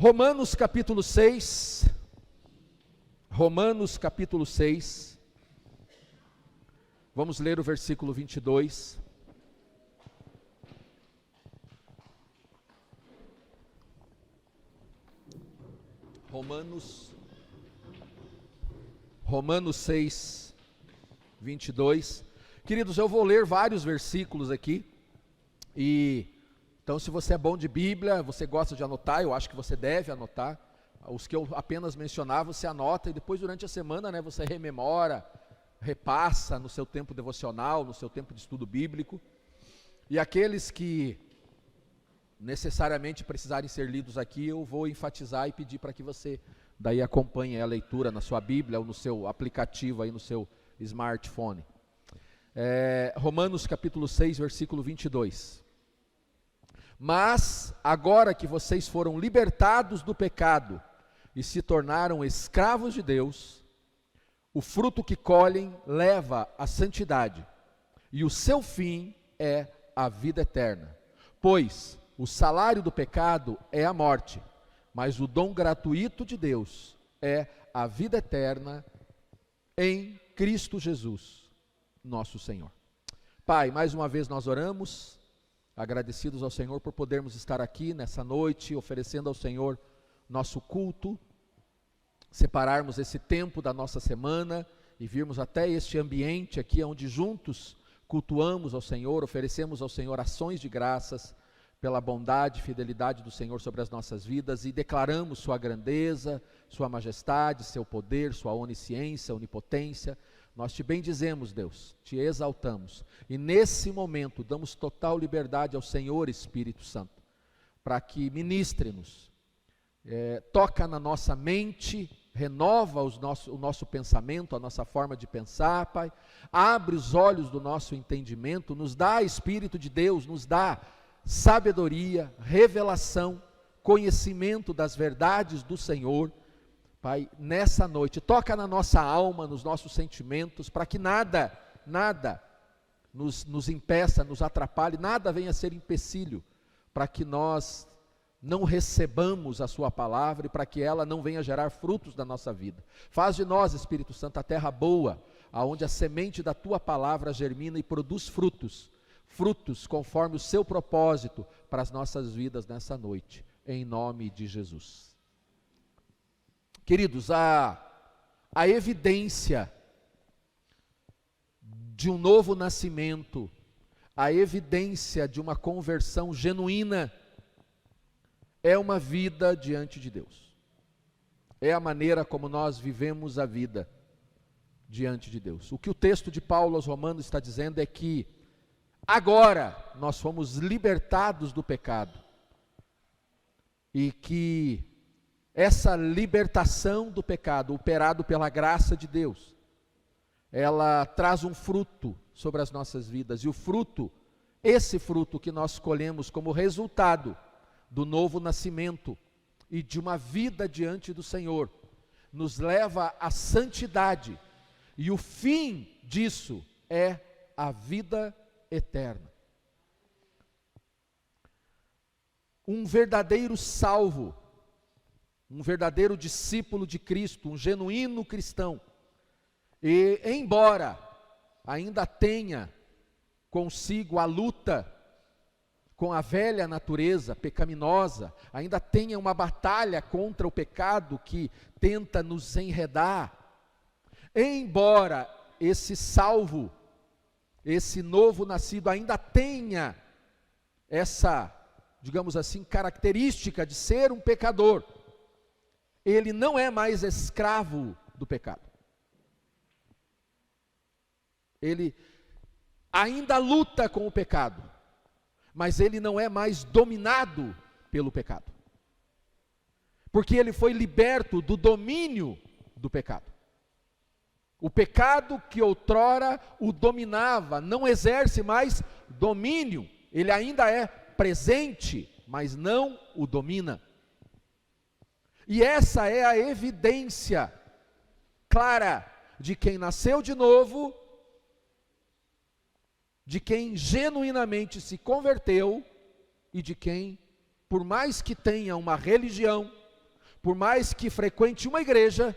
Romanos capítulo 6, vamos ler o versículo 22. Romanos 6, 22. Queridos, eu vou ler vários versículos aqui, então se você é bom de Bíblia, você gosta de anotar, eu acho que você deve anotar. Os que eu apenas mencionar, você anota, e depois durante a semana, você rememora, repassa no seu tempo devocional, no seu tempo de estudo bíblico. E aqueles que necessariamente precisarem ser lidos aqui, eu vou enfatizar e pedir para que você daí acompanhe a leitura na sua Bíblia ou no seu aplicativo aí no seu smartphone. Romanos capítulo 6, versículo 22. Mas agora que vocês foram libertados do pecado e se tornaram escravos de Deus, o fruto que colhem leva à santidade, e o seu fim é a vida eterna. Pois o salário do pecado é a morte, mas o dom gratuito de Deus é a vida eterna em Cristo Jesus, nosso Senhor. Pai, mais uma vez nós oramos, agradecidos ao Senhor por podermos estar aqui nessa noite, oferecendo ao Senhor nosso culto, separarmos esse tempo da nossa semana e virmos até este ambiente aqui, onde juntos cultuamos ao Senhor, oferecemos ao Senhor ações de graças, pela bondade e fidelidade do Senhor sobre as nossas vidas, e declaramos sua grandeza, sua majestade, seu poder, sua onisciência, onipotência. Nós te bendizemos, Deus, te exaltamos, e nesse momento damos total liberdade ao Senhor Espírito Santo, para que ministre-nos, toca na nossa mente, renova o nosso pensamento, a nossa forma de pensar, Pai, abre os olhos do nosso entendimento, nos dá Espírito de Deus, nos dá sabedoria, revelação, conhecimento das verdades do Senhor. Pai, nessa noite, toca na nossa alma, nos nossos sentimentos, para que nada nos impeça, nos atrapalhe, nada venha a ser empecilho, para que nós não recebamos a sua palavra e para que ela não venha gerar frutos na nossa vida. Faz de nós, Espírito Santo, a terra boa, aonde a semente da tua palavra germina e produz frutos conforme o seu propósito para as nossas vidas nessa noite, em nome de Jesus. Queridos, a evidência de um novo nascimento, a evidência de uma conversão genuína, é uma vida diante de Deus. É a maneira como nós vivemos a vida diante de Deus. O que o texto de Paulo aos Romanos está dizendo é que agora nós fomos libertados do pecado, e que essa libertação do pecado, operado pela graça de Deus, ela traz um fruto sobre as nossas vidas, e esse fruto que nós colhemos como resultado do novo nascimento e de uma vida diante do Senhor, nos leva à santidade, e o fim disso é a vida eterna. Um verdadeiro salvo, um verdadeiro discípulo de Cristo, um genuíno cristão, e embora ainda tenha consigo a luta com a velha natureza pecaminosa, ainda tenha uma batalha contra o pecado que tenta nos enredar, embora esse salvo, esse novo nascido ainda tenha essa, digamos assim, característica de ser um pecador, ele não é mais escravo do pecado. Ele ainda luta com o pecado, mas ele não é mais dominado pelo pecado, porque ele foi liberto do domínio do pecado. O pecado que outrora o dominava, não exerce mais domínio, ele ainda é presente, mas não o domina. E essa é a evidência clara de quem nasceu de novo, de quem genuinamente se converteu, e de quem, por mais que tenha uma religião, por mais que frequente uma igreja,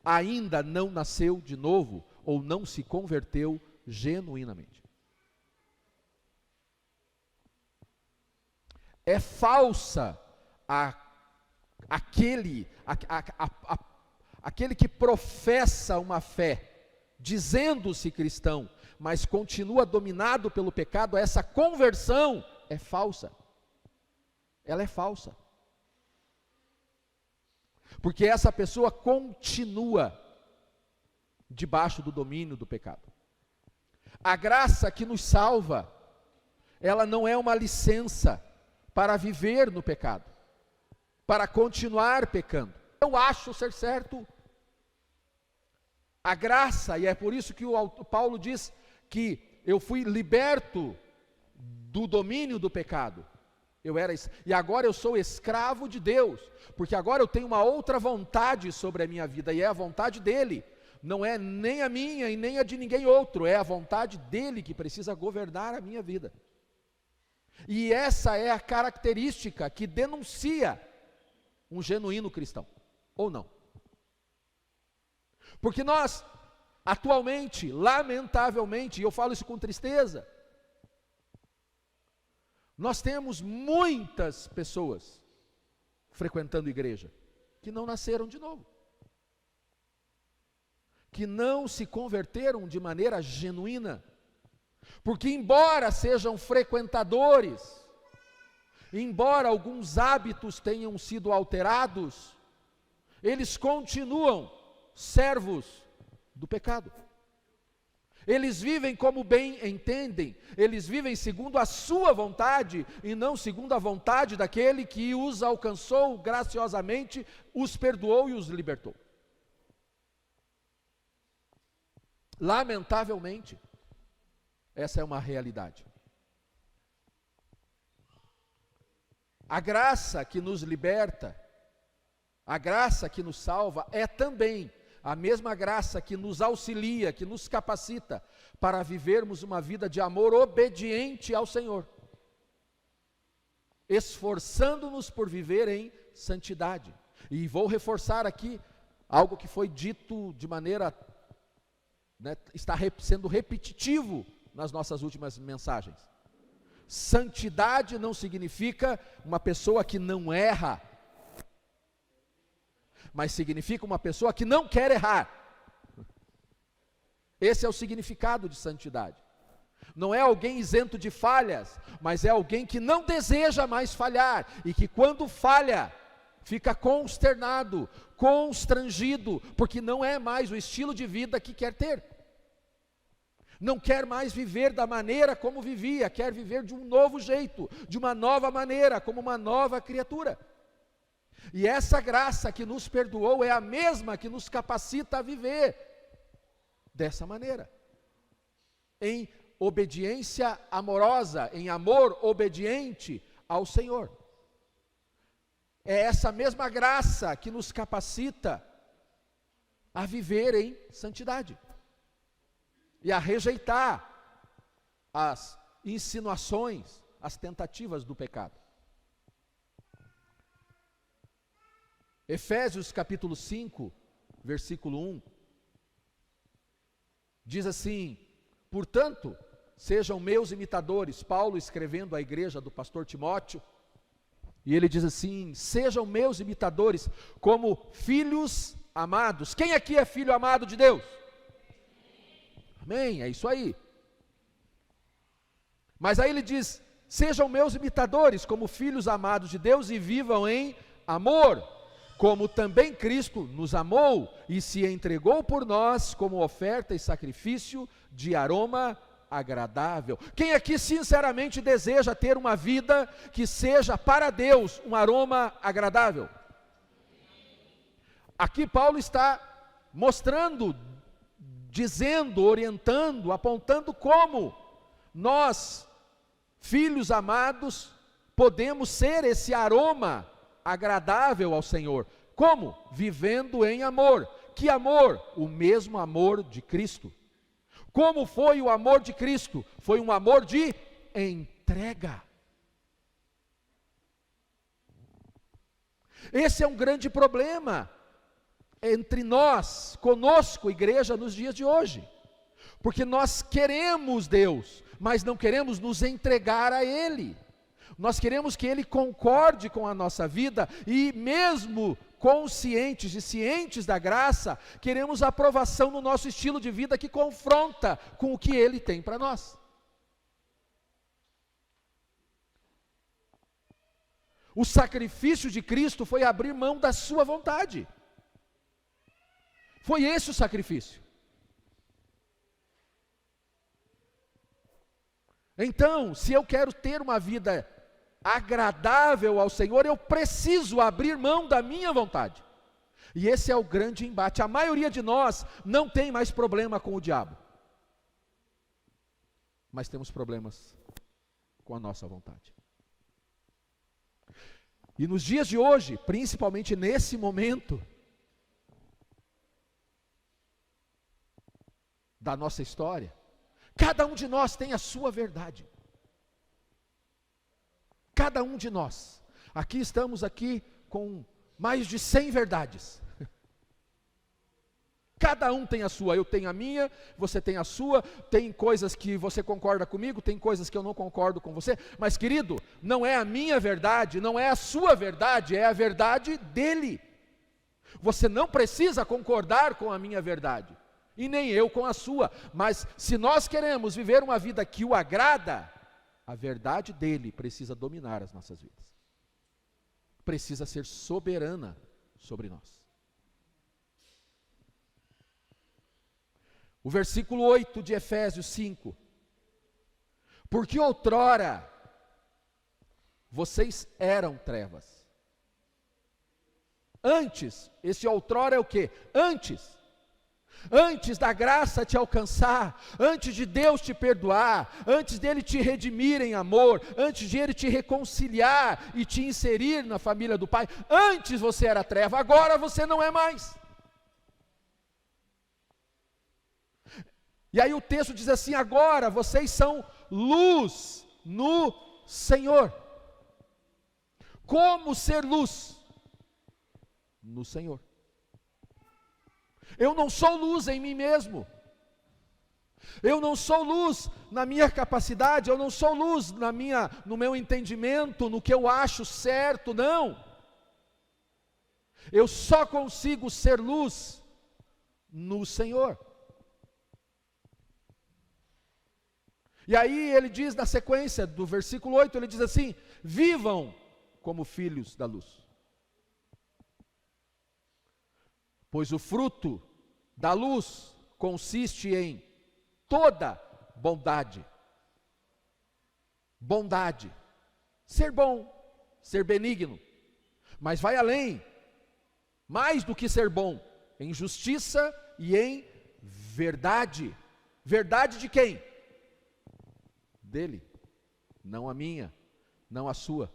ainda não nasceu de novo ou não se converteu genuinamente. É falsa aquele que professa uma fé, dizendo-se cristão, mas continua dominado pelo pecado. Essa conversão é falsa. Ela é falsa. Porque essa pessoa continua debaixo do domínio do pecado. A graça que nos salva, ela não é uma licença para viver no pecado, para continuar pecando. Eu acho ser certo. A graça, e é por isso que o Paulo diz que eu fui liberto do domínio do pecado. E agora eu sou escravo de Deus, porque agora eu tenho uma outra vontade sobre a minha vida, e é a vontade dele. Não é nem a minha e nem a de ninguém outro, é a vontade dele que precisa governar a minha vida. E essa é a característica que denuncia um genuíno cristão, ou não. Porque nós, atualmente, lamentavelmente, e eu falo isso com tristeza, nós temos muitas pessoas frequentando igreja que não nasceram de novo, que não se converteram de maneira genuína, porque embora sejam frequentadores, embora alguns hábitos tenham sido alterados, eles continuam servos do pecado. Eles vivem como bem entendem, eles vivem segundo a sua vontade e não segundo a vontade daquele que os alcançou graciosamente, os perdoou e os libertou. Lamentavelmente, essa é uma realidade. A graça que nos liberta, a graça que nos salva, é também a mesma graça que nos auxilia, que nos capacita para vivermos uma vida de amor obediente ao Senhor, esforçando-nos por viver em santidade. E vou reforçar aqui algo que foi dito de maneira, está sendo repetitivo nas nossas últimas mensagens. Santidade não significa uma pessoa que não erra, mas significa uma pessoa que não quer errar. Esse é o significado de santidade. Não é alguém isento de falhas, mas é alguém que não deseja mais falhar, e que quando falha, fica consternado, constrangido, porque não é mais o estilo de vida que quer ter. Não quer mais viver da maneira como vivia, quer viver de um novo jeito, de uma nova maneira, como uma nova criatura. E essa graça que nos perdoou é a mesma que nos capacita a viver dessa maneira, em obediência amorosa, em amor obediente ao Senhor. É essa mesma graça que nos capacita a viver em santidade e a rejeitar as insinuações, as tentativas do pecado. Efésios capítulo 5, versículo 1, diz assim: portanto, sejam meus imitadores, Paulo escrevendo à igreja do pastor Timóteo, e ele diz assim: sejam meus imitadores como filhos amados. Quem aqui é filho amado de Deus? Amém, é isso aí. Mas aí ele diz: sejam meus imitadores como filhos amados de Deus e vivam em amor, como também Cristo nos amou e se entregou por nós como oferta e sacrifício de aroma agradável. Quem aqui sinceramente deseja ter uma vida que seja para Deus um aroma agradável? Aqui Paulo está mostrando, dizendo, orientando, apontando como nós, filhos amados, podemos ser esse aroma agradável ao Senhor. Como? Vivendo em amor. Que amor? O mesmo amor de Cristo. Como foi o amor de Cristo? Foi um amor de entrega. Esse é um grande problema entre nós, conosco, igreja, nos dias de hoje. Porque nós queremos Deus, mas não queremos nos entregar a Ele. Nós queremos que Ele concorde com a nossa vida e mesmo conscientes e cientes da graça, queremos a aprovação no nosso estilo de vida que confronta com o que Ele tem para nós. O sacrifício de Cristo foi abrir mão da sua vontade. Foi esse o sacrifício. Então, se eu quero ter uma vida agradável ao Senhor, eu preciso abrir mão da minha vontade. E esse é o grande embate. A maioria de nós não tem mais problema com o diabo, mas temos problemas com a nossa vontade. E nos dias de hoje, principalmente nesse momento da nossa história, cada um de nós tem a sua verdade. Cada um de nós. Aqui estamos aqui com mais de 100 verdades. Cada um tem a sua, eu tenho a minha, você tem a sua, tem coisas que você concorda comigo, tem coisas que eu não concordo com você, mas querido, não é a minha verdade, não é a sua verdade, é a verdade dele. Você não precisa concordar com a minha verdade, e nem eu com a sua, mas se nós queremos viver uma vida que o agrada, a verdade dele precisa dominar as nossas vidas, precisa ser soberana sobre nós. O versículo 8 de Efésios 5, porque outrora vocês eram trevas. Antes, esse outrora é o quê? Antes da graça te alcançar, antes de Deus te perdoar, antes dele te redimir em amor, antes de ele te reconciliar e te inserir na família do Pai, antes você era treva, agora você não é mais. E aí o texto diz assim: agora vocês são luz no Senhor. Como ser luz? No Senhor. Eu não sou luz em mim mesmo. Eu não sou luz na minha capacidade, eu não sou luz no meu entendimento, no que eu acho certo, não. Eu só consigo ser luz no Senhor. E aí ele diz na sequência do versículo 8, ele diz assim: vivam como filhos da luz. Pois o fruto da luz consiste em toda bondade. Bondade. Ser bom, ser benigno. Mas vai além, mais do que ser bom, em justiça e em verdade. Verdade de quem? Dele, não a minha, não a sua.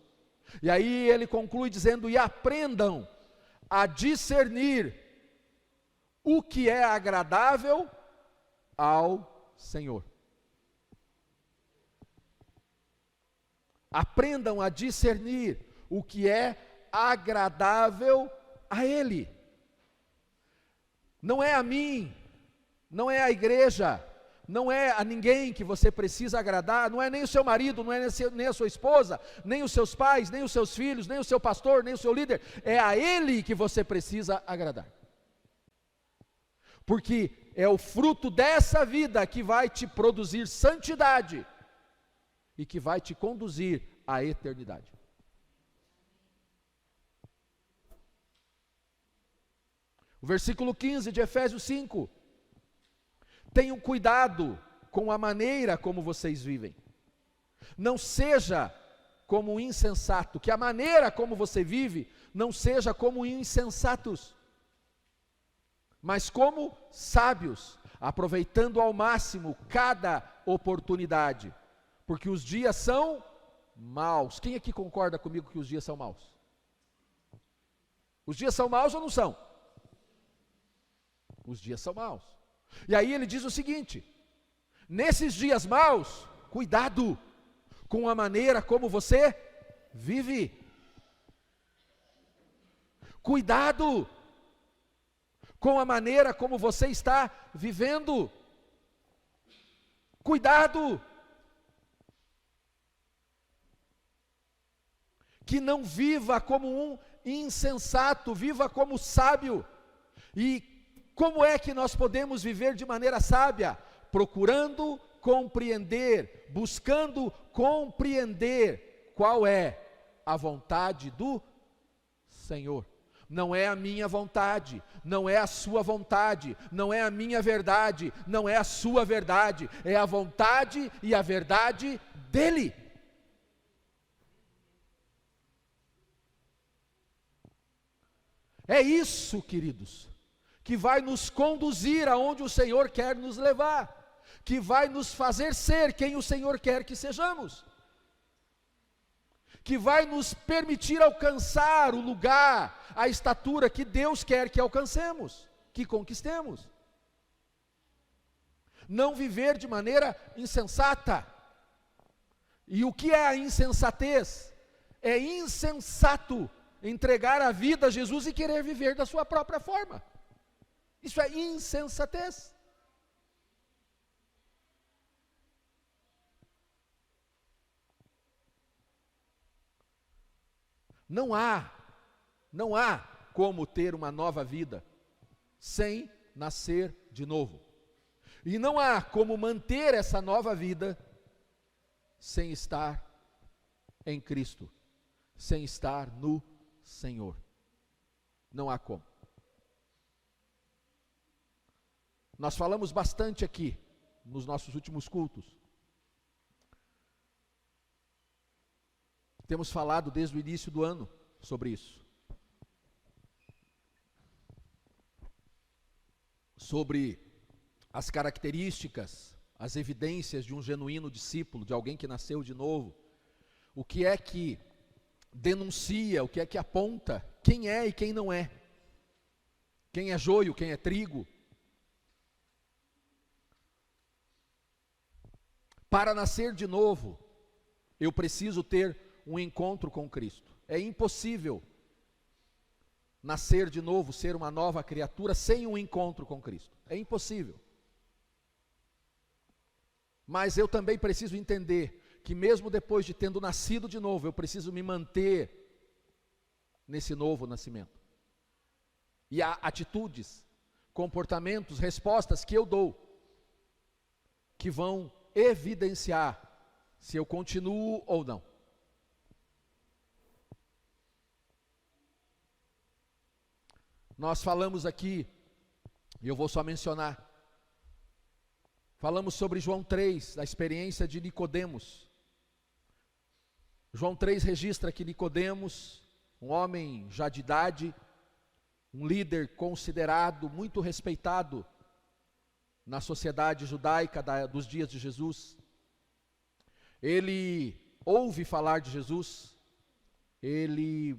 E aí ele conclui dizendo: e aprendam a discernir o que é agradável ao Senhor. Aprendam a discernir o que é agradável a Ele. Não é a mim, não é a igreja, não é a ninguém que você precisa agradar, não é nem o seu marido, não é nem a sua esposa, nem os seus pais, nem os seus filhos, nem o seu pastor, nem o seu líder, é a Ele que você precisa agradar. Porque é o fruto dessa vida que vai te produzir santidade e que vai te conduzir à eternidade. O versículo 15 de Efésios 5: tenham cuidado com a maneira como vocês vivem. Não seja como um insensato, que a maneira como você vive não seja como insensatos, mas como sábios, aproveitando ao máximo cada oportunidade, porque os dias são maus. Quem aqui concorda comigo que os dias são maus? Os dias são maus ou não são? Os dias são maus. E aí ele diz o seguinte: nesses dias maus, cuidado com a maneira como você vive. Cuidado com a maneira como você está vivendo. Cuidado. Que não viva como um insensato, viva como sábio. E como é que nós podemos viver de maneira sábia? Procurando compreender, buscando compreender qual é a vontade do Senhor. Não é a minha vontade, não é a sua vontade, não é a minha verdade, não é a sua verdade, é a vontade e a verdade dEle. É isso, queridos, que vai nos conduzir aonde o Senhor quer nos levar, que vai nos fazer ser quem o Senhor quer que sejamos, que vai nos permitir alcançar o lugar, a estatura que Deus quer que alcancemos, que conquistemos. Não viver de maneira insensata. E o que é a insensatez? É insensato entregar a vida a Jesus e querer viver da sua própria forma. Isso é insensatez. Não há como ter uma nova vida sem nascer de novo. E não há como manter essa nova vida sem estar em Cristo, sem estar no Senhor. Não há como. Nós falamos bastante aqui, nos nossos últimos cultos. Temos falado desde o início do ano sobre isso. Sobre as características, as evidências de um genuíno discípulo, de alguém que nasceu de novo. O que é que denuncia, o que é que aponta quem é e quem não é. Quem é joio, quem é trigo. Para nascer de novo, eu preciso ter um encontro com Cristo. É impossível nascer de novo, ser uma nova criatura sem um encontro com Cristo. É impossível. Mas eu também preciso entender que mesmo depois de tendo nascido de novo, eu preciso me manter nesse novo nascimento. E há atitudes, comportamentos, respostas que eu dou, que vão evidenciar se eu continuo ou não. Nós falamos aqui, e eu vou só mencionar, falamos sobre João 3, a experiência de Nicodemos. João 3 registra que Nicodemos, um homem já de idade, um líder considerado, muito respeitado na sociedade judaica dos dias de Jesus, ele ouve falar de Jesus, ele,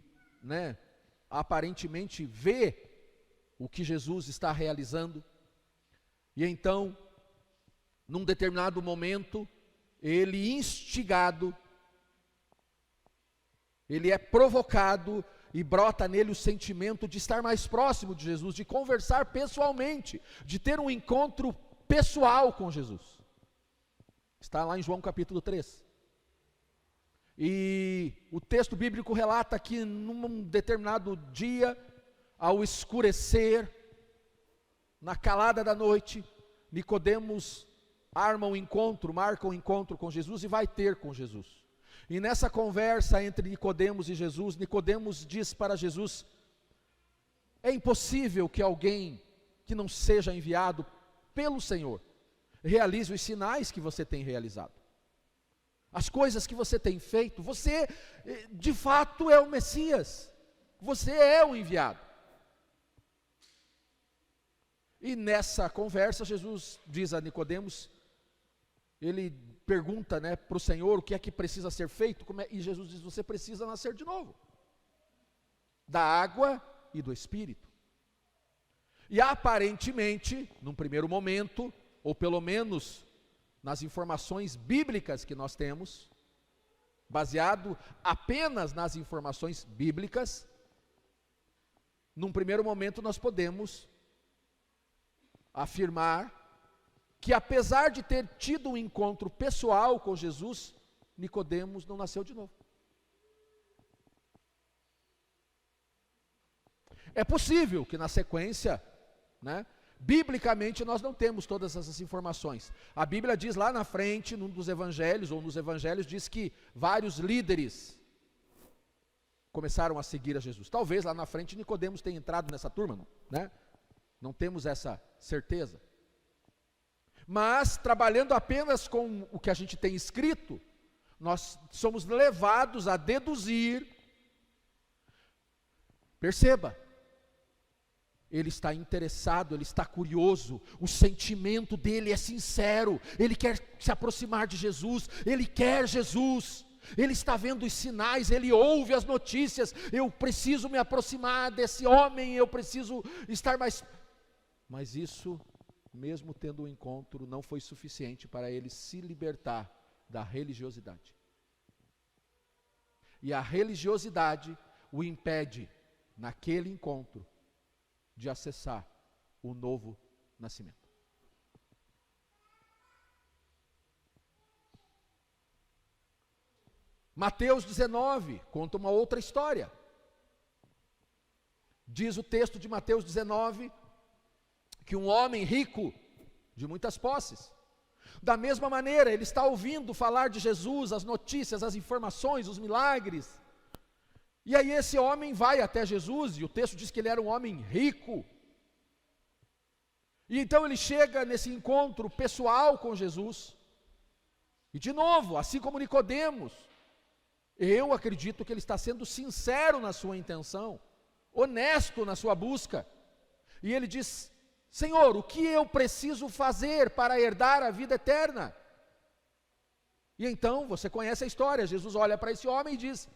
aparentemente vê o que Jesus está realizando, e então, num determinado momento, ele instigado, ele é provocado e brota nele o sentimento de estar mais próximo de Jesus, de conversar pessoalmente, de ter um encontro pessoal com Jesus. Está lá em João capítulo 3. E o texto bíblico relata que num determinado dia, ao escurecer, na calada da noite, Nicodemos marca um encontro com Jesus e vai ter com Jesus. E nessa conversa entre Nicodemos e Jesus, Nicodemos diz para Jesus: é impossível que alguém que não seja enviado pelo Senhor realize os sinais que você tem realizado. As coisas que você tem feito, você de fato é o Messias, você é o enviado. E nessa conversa Jesus diz a Nicodemos, ele pergunta para o Senhor o que é que precisa ser feito, e Jesus diz: você precisa nascer de novo, da água e do Espírito. E aparentemente, num primeiro momento, ou pelo menos nas informações bíblicas que nós temos, baseado apenas nas informações bíblicas, num primeiro momento nós podemos afirmar que, apesar de ter tido um encontro pessoal com Jesus, Nicodemos não nasceu de novo. É possível que na sequência, biblicamente nós não temos todas essas informações. A Bíblia diz lá na frente, num dos evangelhos, ou nos evangelhos, diz que vários líderes começaram a seguir a Jesus. Talvez lá na frente Nicodemos tenha entrado nessa turma, Não temos essa certeza. Mas, trabalhando apenas com o que a gente tem escrito, nós somos levados a deduzir. Perceba, ele está interessado, ele está curioso, o sentimento dele é sincero, ele quer se aproximar de Jesus, ele quer Jesus, ele está vendo os sinais, ele ouve as notícias, eu preciso me aproximar desse homem, eu preciso estar mais... Mas isso, mesmo tendo um encontro, não foi suficiente para ele se libertar da religiosidade. E a religiosidade o impede, naquele encontro, de acessar o novo nascimento. Mateus 19 conta uma outra história. Diz o texto de Mateus 19 que um homem rico, de muitas posses, da mesma maneira, ele está ouvindo falar de Jesus, as notícias, as informações, os milagres. E aí esse homem vai até Jesus, e o texto diz que ele era um homem rico. E então ele chega nesse encontro pessoal com Jesus. E de novo, assim como Nicodemos, eu acredito que ele está sendo sincero na sua intenção, honesto na sua busca. E ele diz: Senhor, o que eu preciso fazer para herdar a vida eterna? E então, você conhece a história, Jesus olha para esse homem e diz: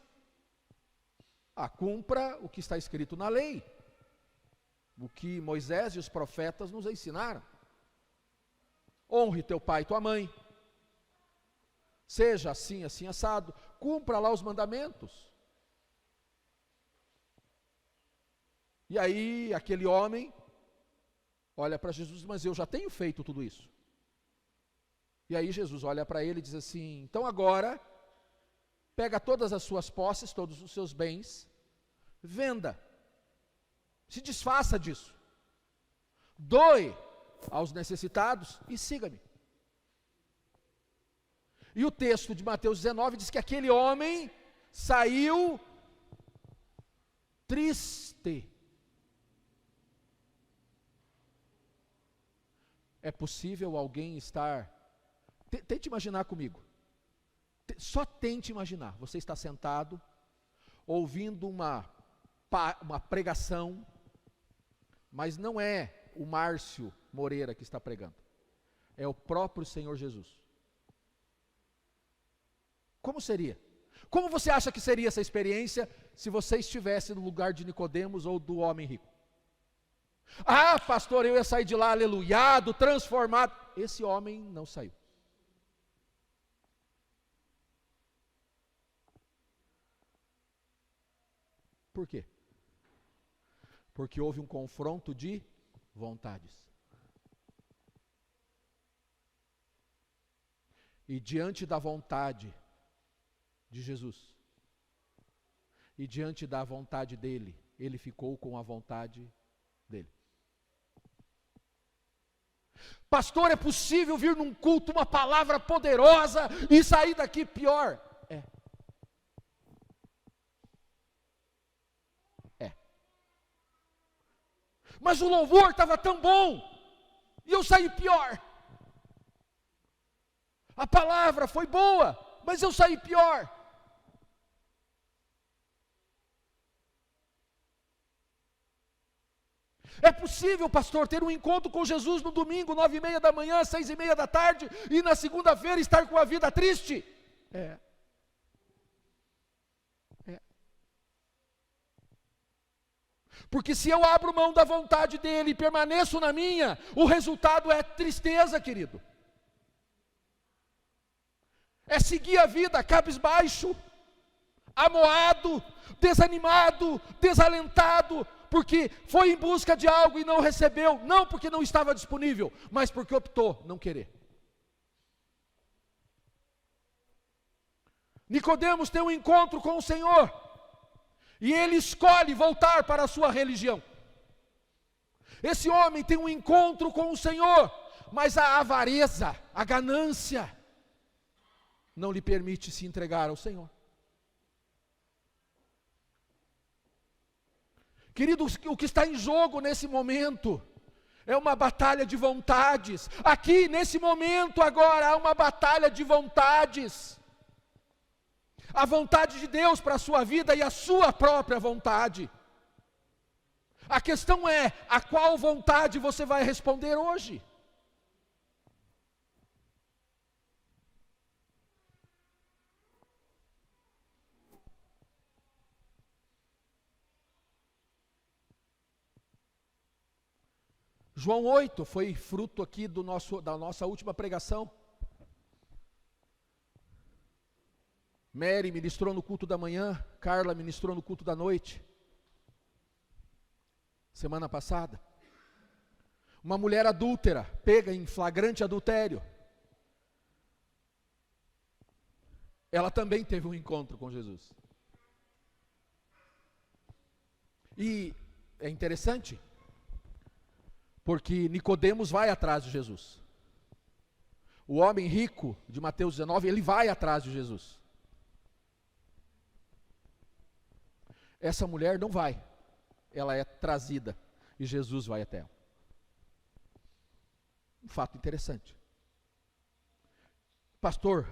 cumpra o que está escrito na lei, o que Moisés e os profetas nos ensinaram. Honre teu pai e tua mãe, seja assim, assim, assado, cumpra lá os mandamentos. E aí, aquele homem olha para Jesus: mas eu já tenho feito tudo isso. E aí Jesus olha para ele e diz assim: então agora, pega todas as suas posses, todos os seus bens, venda, se desfaça disso, doe aos necessitados e siga-me. E o texto de Mateus 19 diz que aquele homem saiu triste. É possível alguém estar... Tente imaginar comigo. Só tente imaginar. Você está sentado, ouvindo uma pregação, mas não é o Márcio Moreira que está pregando. É o próprio Senhor Jesus. Como seria? Como você acha que seria essa experiência se você estivesse no lugar de Nicodemos ou do homem rico? Pastor, eu ia sair de lá aleluiado, transformado. Esse homem não saiu. Por quê? Porque houve um confronto de vontades. E diante da vontade de Jesus, e diante da vontade dele, ele ficou com a vontade dele. Pastor, é possível vir num culto uma palavra poderosa e sair daqui pior? Mas o louvor estava tão bom e eu saí pior. A palavra foi boa, mas eu saí pior. É possível, pastor, ter um encontro com Jesus no domingo, 9:30 da manhã, 6:30 da tarde, e na segunda-feira estar com a vida triste? É. Porque se eu abro mão da vontade dele e permaneço na minha, o resultado é tristeza, querido. É seguir a vida cabisbaixo, amoado, desanimado, desalentado, porque foi em busca de algo e não recebeu, não porque não estava disponível, mas porque optou não querer. Nicodemos tem um encontro com o Senhor, e ele escolhe voltar para a sua religião. Esse homem tem um encontro com o Senhor, mas a avareza, a ganância, não lhe permite se entregar ao Senhor. Queridos, o que está em jogo nesse momento é uma batalha de vontades. Aqui, nesse momento agora, há uma batalha de vontades. A vontade de Deus para a sua vida e a sua própria vontade. A questão é, a qual vontade você vai responder hoje? João 8 foi fruto aqui da nossa última pregação. Mary ministrou no culto da manhã, Carla ministrou no culto da noite. Semana passada. Uma mulher adúltera, pega em flagrante adultério. Ela também teve um encontro com Jesus. E é interessante, porque Nicodemos vai atrás de Jesus. O homem rico de Mateus 19, ele vai atrás de Jesus. Essa mulher não vai, ela é trazida e Jesus vai até ela. Um fato interessante. Pastor,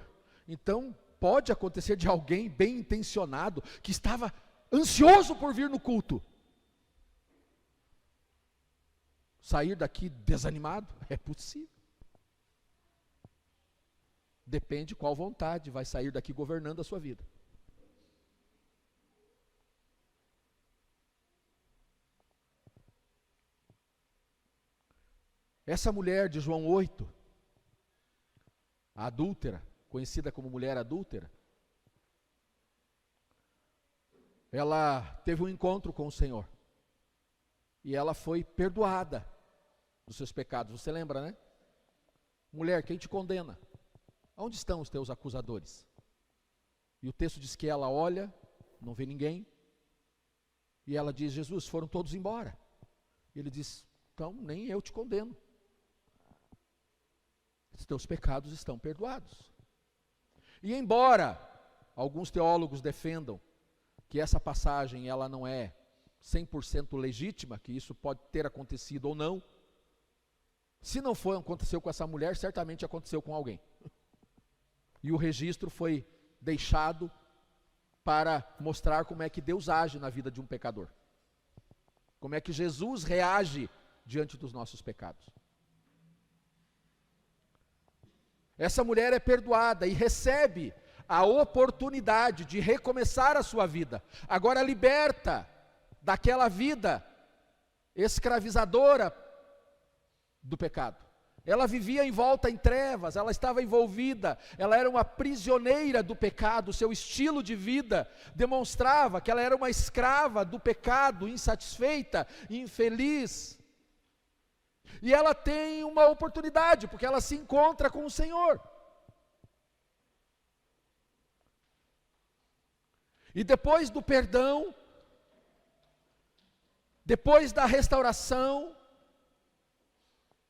então pode acontecer de alguém bem intencionado, que estava ansioso por vir no culto, sair daqui desanimado? É possível. Depende qual vontade vai sair daqui governando a sua vida. Essa mulher de João 8, a adúltera, conhecida como mulher adúltera, ela teve um encontro com o Senhor. E ela foi perdoada dos seus pecados. Você lembra, né? Mulher, quem te condena? Onde estão os teus acusadores? E o texto diz que ela olha, não vê ninguém. E ela diz, Jesus, foram todos embora. E ele diz, então nem eu te condeno. Os teus pecados estão perdoados. E embora alguns teólogos defendam que essa passagem ela não é 100% legítima, que isso pode ter acontecido ou não, se não aconteceu com essa mulher, certamente aconteceu com alguém. E o registro foi deixado para mostrar como é que Deus age na vida de um pecador. Como é que Jesus reage diante dos nossos pecados. Essa mulher é perdoada e recebe a oportunidade de recomeçar a sua vida. Agora liberta daquela vida escravizadora do pecado. Ela vivia envolta em trevas, ela estava envolvida, ela era uma prisioneira do pecado, seu estilo de vida demonstrava que ela era uma escrava do pecado, insatisfeita, infeliz. E ela tem uma oportunidade, porque ela se encontra com o Senhor. E depois do perdão, depois da restauração,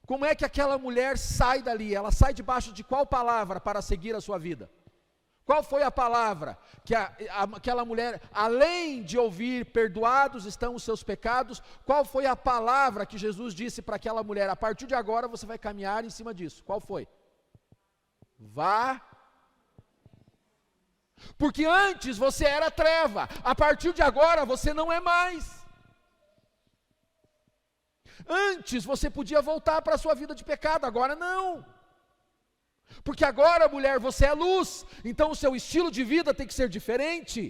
como é que aquela mulher sai dali? Ela sai debaixo de qual palavra para seguir a sua vida? Qual foi a palavra que aquela mulher, além de ouvir, perdoados estão os seus pecados, qual foi a palavra que Jesus disse para aquela mulher? A partir de agora você vai caminhar em cima disso. Qual foi? Vá. Porque antes você era treva, a partir de agora você não é mais. Antes você podia voltar para a sua vida de pecado, agora não. Porque agora, mulher, você é luz, então o seu estilo de vida tem que ser diferente.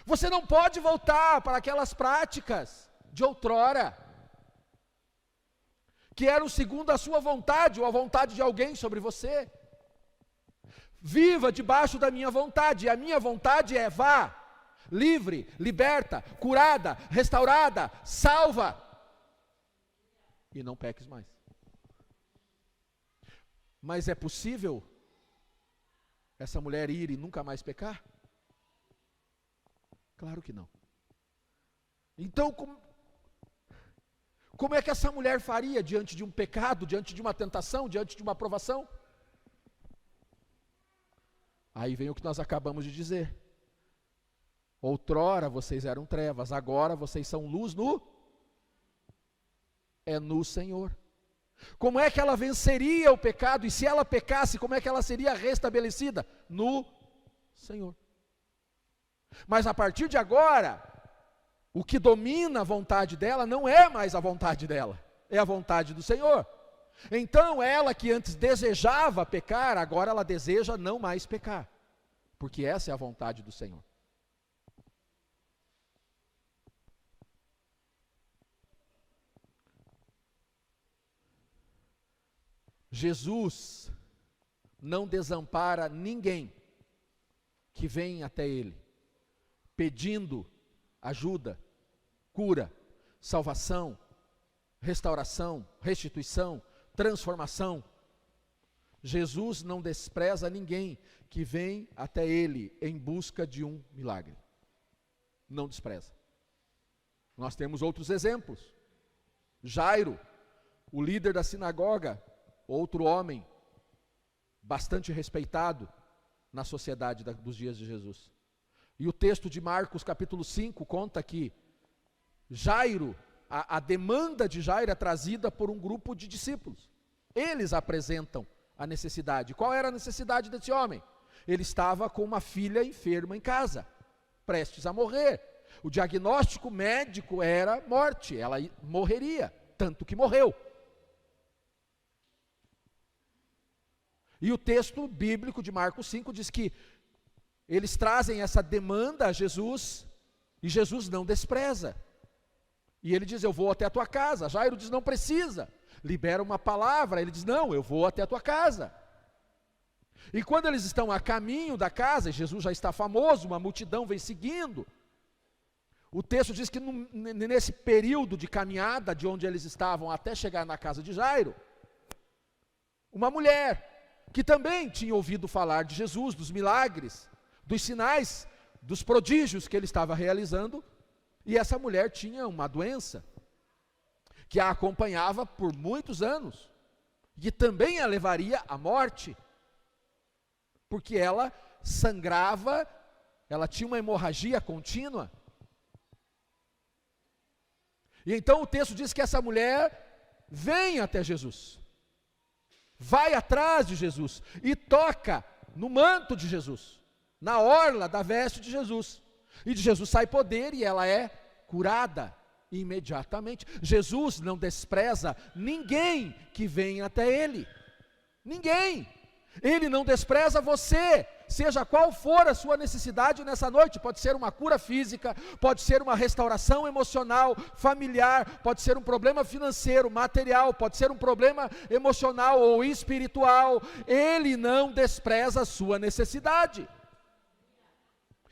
Você não pode voltar para aquelas práticas de outrora, que eram segundo a sua vontade, ou a vontade de alguém sobre você. viva debaixo da minha vontade, e a minha vontade é vá, livre, liberta, curada, restaurada, salva, e não peques mais. Mas é possível essa mulher ir e nunca mais pecar? Claro que não. Então, como é que essa mulher faria diante de um pecado, diante de uma tentação, diante de uma provação? Aí vem o que nós acabamos de dizer. Outrora vocês eram trevas, agora vocês são luz no Senhor. Como é que ela venceria o pecado? E se ela pecasse, como é que ela seria restabelecida? No Senhor. Mas a partir de agora, o que domina a vontade dela não é mais a vontade dela, é a vontade do Senhor. Então ela que antes desejava pecar, agora ela deseja não mais pecar, porque essa é a vontade do Senhor. Jesus não desampara ninguém que vem até Ele, pedindo ajuda, cura, salvação, restauração, restituição, transformação. Jesus não despreza ninguém que vem até Ele em busca de um milagre. Não despreza. Nós temos outros exemplos. Jairo, o líder da sinagoga, outro homem bastante respeitado na sociedade dos dias de Jesus. E o texto de Marcos capítulo 5 conta que Jairo, a demanda de Jairo é trazida por um grupo de discípulos. Eles apresentam a necessidade. Qual era a necessidade desse homem? Ele estava com uma filha enferma em casa, prestes a morrer. O diagnóstico médico era morte, ela morreria, tanto que morreu. E o texto bíblico de Marcos 5 diz que eles trazem essa demanda a Jesus, e Jesus não despreza. E ele diz, eu vou até a tua casa. Jairo diz, não precisa. Libera uma palavra, ele diz, não, eu vou até a tua casa. E quando eles estão a caminho da casa, Jesus já está famoso, uma multidão vem seguindo. O texto diz que nesse período de caminhada, de onde eles estavam até chegar na casa de Jairo, uma mulher, que também tinha ouvido falar de Jesus, dos milagres, dos sinais, dos prodígios que ele estava realizando, e essa mulher tinha uma doença, que a acompanhava por muitos anos, e também a levaria à morte, porque ela sangrava, ela tinha uma hemorragia contínua. E então o texto diz que essa mulher vem até Jesus, vai atrás de Jesus e toca no manto de Jesus, na orla da veste de Jesus, e de Jesus sai poder e ela é curada imediatamente. Jesus não despreza ninguém que vem até Ele, ninguém. Ele não despreza você, seja qual for a sua necessidade nessa noite. Pode ser uma cura física, pode ser uma restauração emocional, familiar, pode ser um problema financeiro, material, pode ser um problema emocional ou espiritual. Ele não despreza a sua necessidade.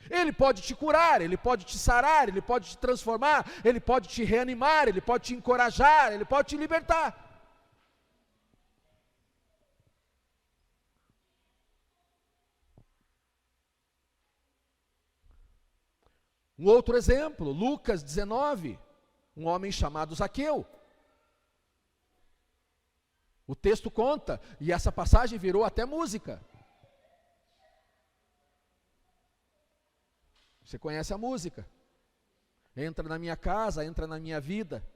Ele pode te curar, Ele pode te sarar, Ele pode te transformar, Ele pode te reanimar, Ele pode te encorajar, Ele pode te libertar. Um outro exemplo, Lucas 19, um homem chamado Zaqueu. O texto conta, e essa passagem virou até música. Você conhece a música? Entra na minha casa, entra na minha vida,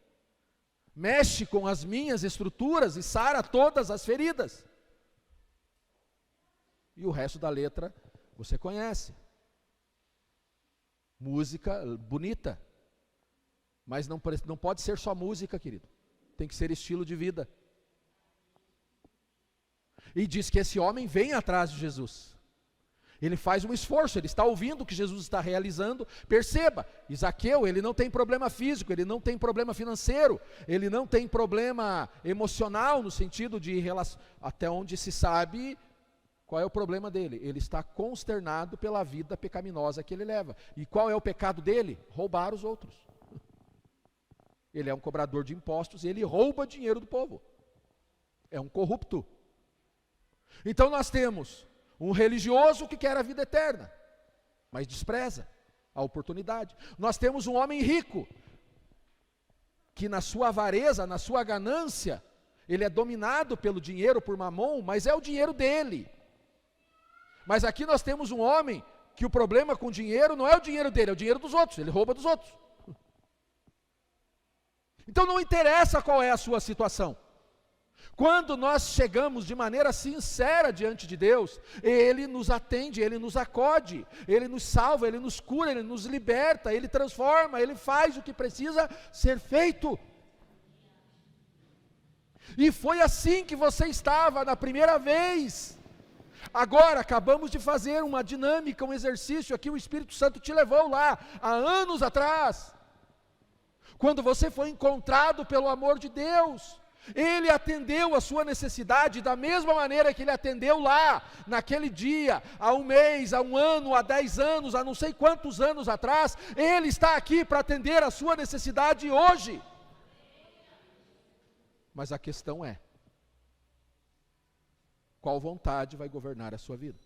mexe com as minhas estruturas e sara todas as feridas. E o resto da letra você conhece. Música bonita, mas não pode ser só música, querido, tem que ser estilo de vida. E diz que esse homem vem atrás de Jesus, ele faz um esforço, ele está ouvindo o que Jesus está realizando. Perceba, Zaqueu, ele não tem problema físico, ele não tem problema financeiro, ele não tem problema emocional, no sentido de até onde se sabe, Qual é o problema dele? Ele está consternado pela vida pecaminosa que ele leva. E qual é o pecado dele? Roubar os outros. Ele é um cobrador de impostos e ele rouba dinheiro do povo. É um corrupto. Então nós temos um religioso que quer a vida eterna, mas despreza a oportunidade. Nós temos um homem rico, que na sua avareza, na sua ganância, ele é dominado pelo dinheiro, por mamon, mas é o dinheiro dele. Mas aqui nós temos um homem que o problema com o dinheiro não é o dinheiro dele, é o dinheiro dos outros, ele rouba dos outros. Então não interessa qual é a sua situação. Quando nós chegamos de maneira sincera diante de Deus, Ele nos atende, Ele nos acode, Ele nos salva, Ele nos cura, Ele nos liberta, Ele transforma, Ele faz o que precisa ser feito. E foi assim que você estava na primeira vez. Agora, acabamos de fazer uma dinâmica, um exercício aqui, o Espírito Santo te levou lá, há anos atrás, quando você foi encontrado pelo amor de Deus. Ele atendeu a sua necessidade da mesma maneira que Ele atendeu lá, naquele dia, há um mês, há um ano, há 10 anos, há não sei quantos anos atrás. Ele está aqui para atender a sua necessidade hoje. Mas a questão é, qual vontade vai governar a sua vida?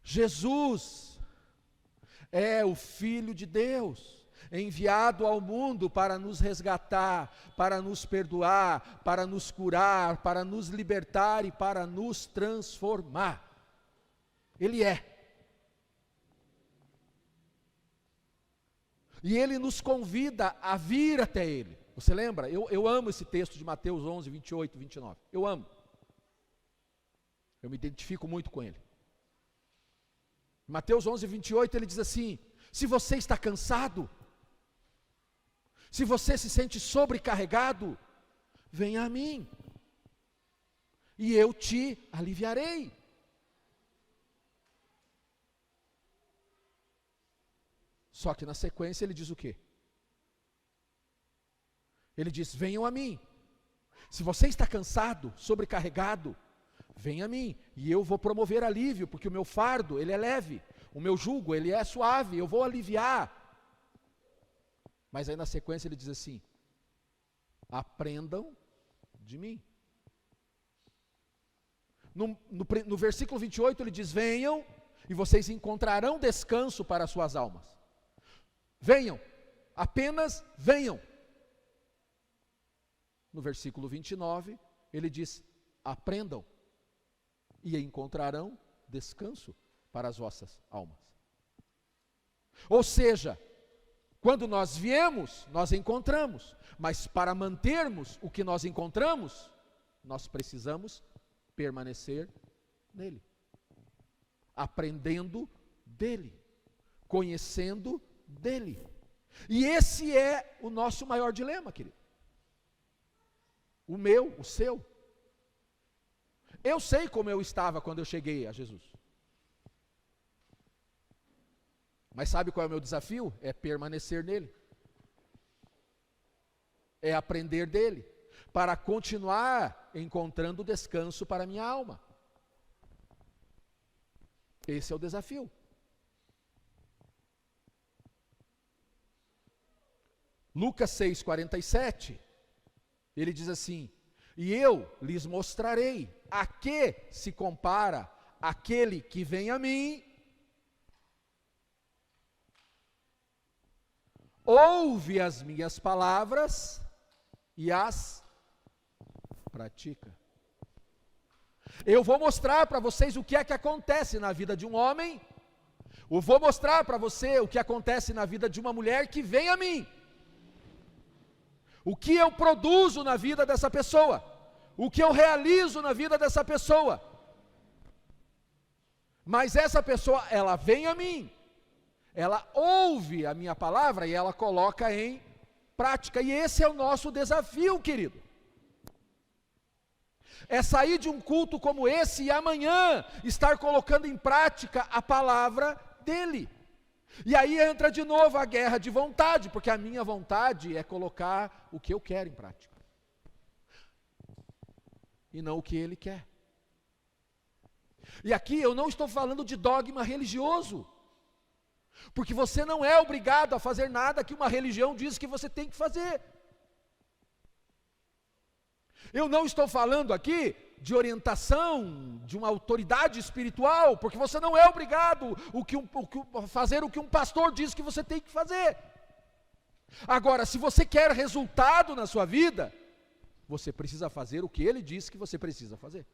Jesus é o Filho de Deus, enviado ao mundo para nos resgatar, para nos perdoar, para nos curar, para nos libertar e para nos transformar. Ele é. E Ele nos convida a vir até Ele. Você lembra? Eu amo esse texto de Mateus 11, 28 e 29. Eu amo. Eu me identifico muito com ele. Mateus 11, 28, ele diz assim: se você está cansado, se você se sente sobrecarregado, venha a mim, e eu te aliviarei. Só que na sequência ele diz o quê? Ele diz: venham a mim. Se você está cansado, sobrecarregado, venha a mim, e eu vou promover alívio, porque o meu fardo, ele é leve, o meu jugo, ele é suave, eu vou aliviar. Mas aí na sequência ele diz assim: aprendam de mim. No versículo 28 ele diz: venham, e vocês encontrarão descanso para as suas almas. Venham, apenas venham. No versículo 29 ele diz: aprendam, e encontrarão descanso para as vossas almas. Ou seja, quando nós viemos, nós encontramos, mas para mantermos o que nós encontramos, nós precisamos permanecer nele, aprendendo dele, conhecendo dele. E esse é o nosso maior dilema, querido. O meu, o seu. Eu sei como eu estava quando eu cheguei a Jesus. Mas sabe qual é o meu desafio? É permanecer nele. É aprender dele, para continuar encontrando descanso para a minha alma. Esse é o desafio. Lucas 6,47, ele diz assim: e eu lhes mostrarei a que se compara aquele que vem a mim, ouve as minhas palavras e as pratica. Eu vou mostrar para vocês o que é que acontece na vida de um homem, eu vou mostrar para você o que acontece na vida de uma mulher que vem a mim. O que eu produzo na vida dessa pessoa, o que eu realizo na vida dessa pessoa. Mas essa pessoa, ela vem a mim, ela ouve a minha palavra e ela coloca em prática. E esse é o nosso desafio, querido. É sair de um culto como esse e amanhã estar colocando em prática a palavra dele. E aí entra de novo a guerra de vontade, porque a minha vontade é colocar o que eu quero em prática, e não o que ele quer. E aqui eu não estou falando de dogma religioso, porque você não é obrigado a fazer nada que uma religião diz que você tem que fazer. Eu não estou falando aqui de orientação de uma autoridade espiritual, porque você não é obrigado a fazer o que um pastor diz que você tem que fazer. Agora, se você quer resultado na sua vida, você precisa fazer o que ele diz que você precisa fazer.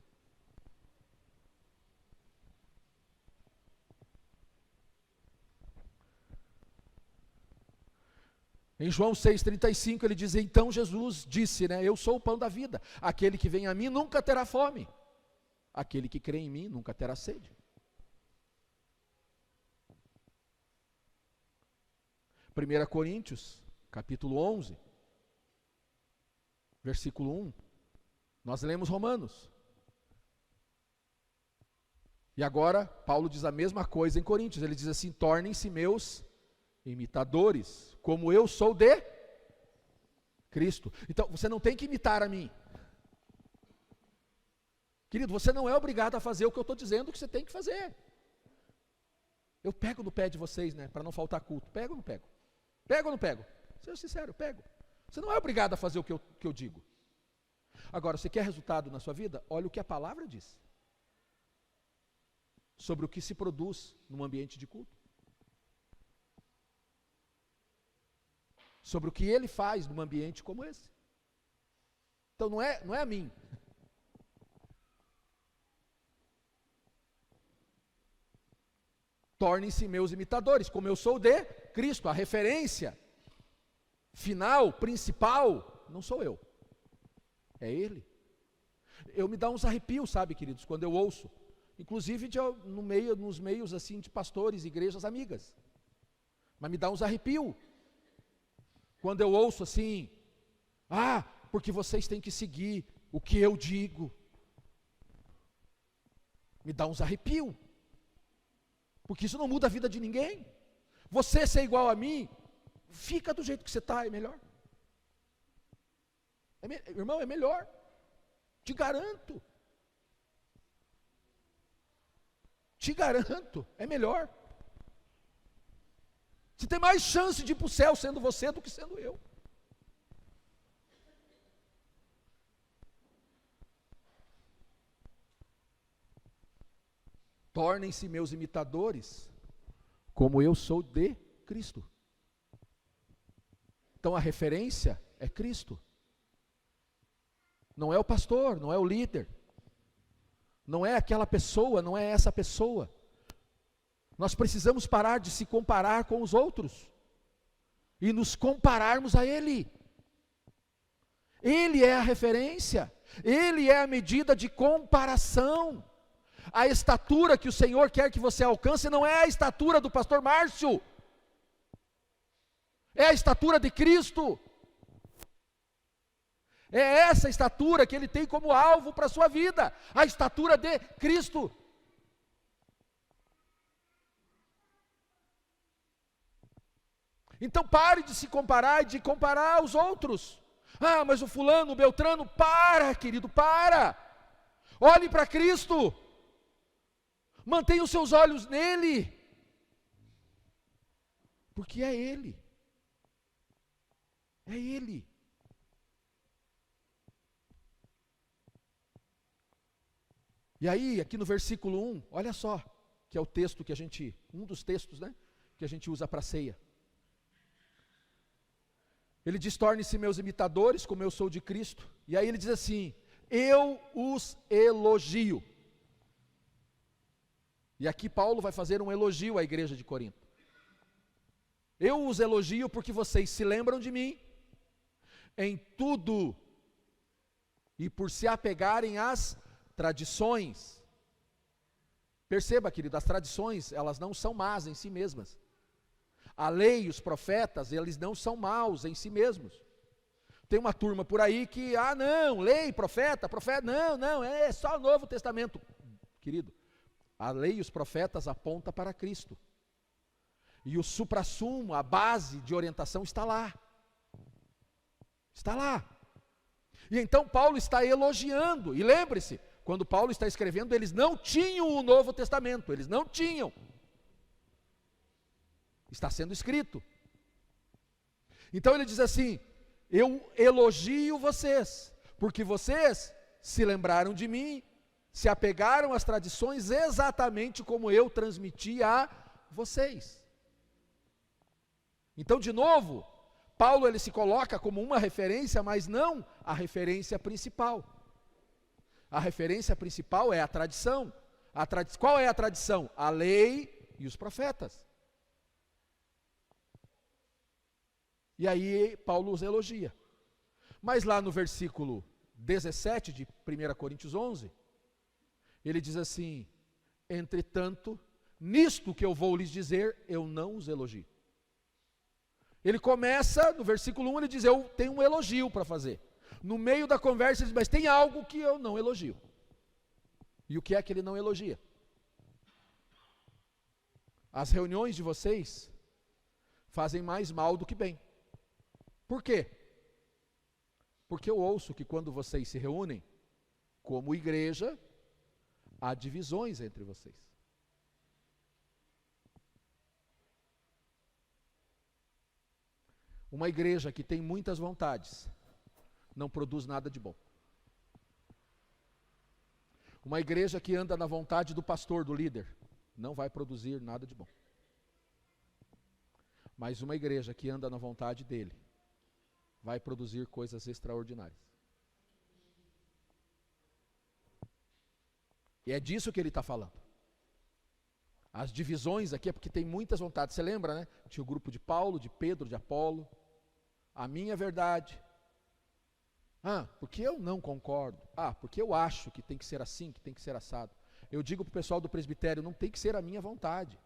Em João 6,35 ele diz, então Jesus disse, eu sou o pão da vida, aquele que vem a mim nunca terá fome, aquele que crê em mim nunca terá sede. 1 Coríntios, capítulo 11, versículo 1, nós lemos Romanos. E agora, Paulo diz a mesma coisa em Coríntios, ele diz assim, tornem-se meus imitadores, como eu sou de Cristo. Então, você não tem que imitar a mim. Querido, você não é obrigado a fazer o que eu estou dizendo que você tem que fazer. Eu pego no pé de vocês, para não faltar culto. Pego ou não pego? Pego ou não pego? Seja sincero, pego. Você não é obrigado a fazer o que eu digo. Agora, você quer resultado na sua vida? Olha o que a palavra diz sobre o que se produz num ambiente de culto. Sobre o que ele faz num ambiente como esse. Então não é a mim. Tornem-se meus imitadores, como eu sou de Cristo. A referência final, principal, não sou eu, é Ele. Eu me dá uns arrepios, sabe, queridos, quando eu ouço, inclusive nos meios assim de pastores, igrejas amigas, mas me dá uns arrepios, quando eu ouço assim, porque vocês têm que seguir o que eu digo, me dá uns arrepios, porque isso não muda a vida de ninguém. Você ser igual a mim, fica do jeito que você está, é melhor. Irmão, é melhor, te garanto. Te garanto, é melhor. Você tem mais chance de ir para o céu sendo você do que sendo eu. Tornem-se meus imitadores, como eu sou de Cristo. Então a referência é Cristo. Não é o pastor, não é o líder. Não é aquela pessoa, não é essa pessoa. Nós precisamos parar de se comparar com os outros e nos compararmos a Ele. Ele é a referência, Ele é a medida de comparação. A estatura que o Senhor quer que você alcance não é a estatura do pastor Márcio, é a estatura de Cristo. É essa estatura que Ele tem como alvo para a sua vida, a estatura de Cristo. Então pare de se comparar e de comparar aos outros. Mas o fulano, o beltrano, para, querido, para. Olhe para Cristo. Mantenha os seus olhos nele. Porque é Ele. É Ele. E aí, aqui no versículo 1, olha só, que é o texto que um dos textos, que a gente usa para a ceia. Ele diz, torne-se meus imitadores, como eu sou de Cristo. E aí ele diz assim, eu os elogio. E aqui Paulo vai fazer um elogio à igreja de Corinto. Eu os elogio porque vocês se lembram de mim, em tudo, e por se apegarem às tradições. Perceba, querido, as tradições, elas não são más em si mesmas. A lei e os profetas, eles não são maus em si mesmos. Tem uma turma por aí que, não, lei, profeta, não, é só o Novo Testamento. Querido, a lei e os profetas apontam para Cristo. E o suprassumo, a base de orientação está lá. Está lá. E então Paulo está elogiando. E lembre-se, quando Paulo está escrevendo, eles não tinham o Novo Testamento. Eles não tinham. Está sendo escrito. Então ele diz assim: eu elogio vocês, porque vocês se lembraram de mim, se apegaram às tradições exatamente como eu transmiti a vocês. Então, de novo, Paulo ele se coloca como uma referência, mas não a referência principal. A referência principal é a tradição. Qual é a tradição? A lei e os profetas. E aí Paulo os elogia. Mas lá no versículo 17 de 1 Coríntios 11, ele diz assim: entretanto, nisto que eu vou lhes dizer, eu não os elogio. Ele começa, no versículo 1, ele diz: eu tenho um elogio para fazer. No meio da conversa ele diz: mas tem algo que eu não elogio. E o que é que ele não elogia? As reuniões de vocês fazem mais mal do que bem. Por quê? Porque eu ouço que quando vocês se reúnem, como igreja, há divisões entre vocês. Uma igreja que tem muitas vontades, não produz nada de bom. Uma igreja que anda na vontade do pastor, do líder, não vai produzir nada de bom. Mas uma igreja que anda na vontade dele, vai produzir coisas extraordinárias. E é disso que ele está falando. As divisões aqui é porque tem muitas vontades. Você lembra, né? Tinha o grupo de Paulo, de Pedro, de Apolo. A minha verdade. Porque eu não concordo. Porque eu acho que tem que ser assim, que tem que ser assado. Eu digo para o pessoal do presbitério: não tem que ser a minha vontade.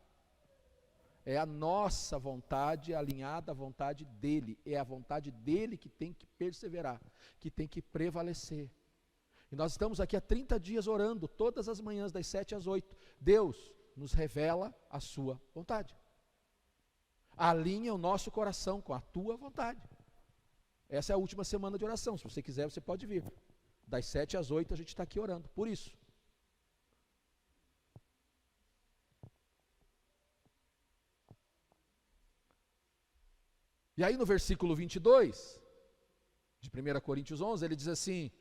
É a nossa vontade alinhada à vontade dele. É a vontade dele que tem que perseverar, que tem que prevalecer. E nós estamos aqui há 30 dias orando, todas as manhãs, das 7 às 8. Deus nos revela a sua vontade. Alinha o nosso coração com a tua vontade. Essa é a última semana de oração. Se você quiser, você pode vir. Das 7 às 8 a gente está aqui orando, por isso. E aí no versículo 22, de 1 Coríntios 11, ele diz assim: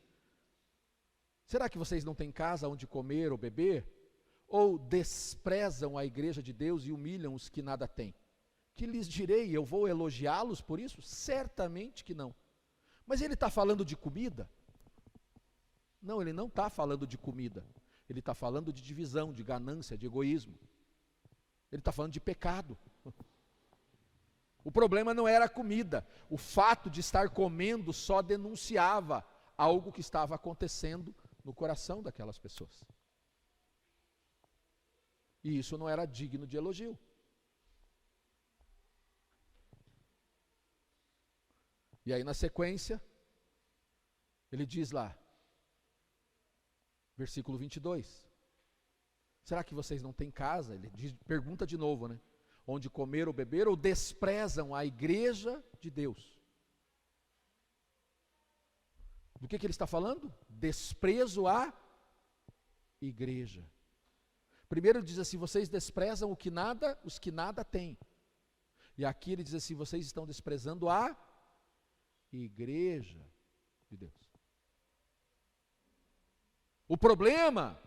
será que vocês não têm casa onde comer ou beber? Ou desprezam a igreja de Deus e humilham os que nada têm? Que lhes direi, eu vou elogiá-los por isso? Certamente que não. Mas ele está falando de comida? Não, ele não está falando de comida. Ele está falando de divisão, de ganância, de egoísmo. Ele está falando de pecado. O problema não era a comida. O fato de estar comendo só denunciava algo que estava acontecendo no coração daquelas pessoas. E isso não era digno de elogio. E aí na sequência, ele diz lá, versículo 22, será que vocês não têm casa? Ele pergunta de novo, né? Onde comer ou beber, ou desprezam a igreja de Deus? Do que ele está falando? Desprezo à igreja. Primeiro ele diz assim: vocês desprezam os que nada têm. E aqui ele diz assim: vocês estão desprezando a igreja de Deus. O problema,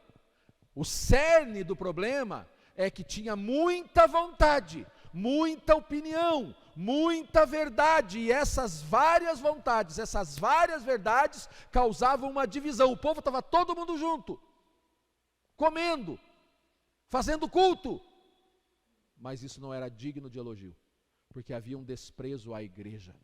o cerne do problema, é que tinha muita vontade, muita opinião, muita verdade, e essas várias vontades, essas várias verdades causavam uma divisão. O povo estava todo mundo junto, comendo, fazendo culto, mas isso não era digno de elogio, porque havia um desprezo à igreja.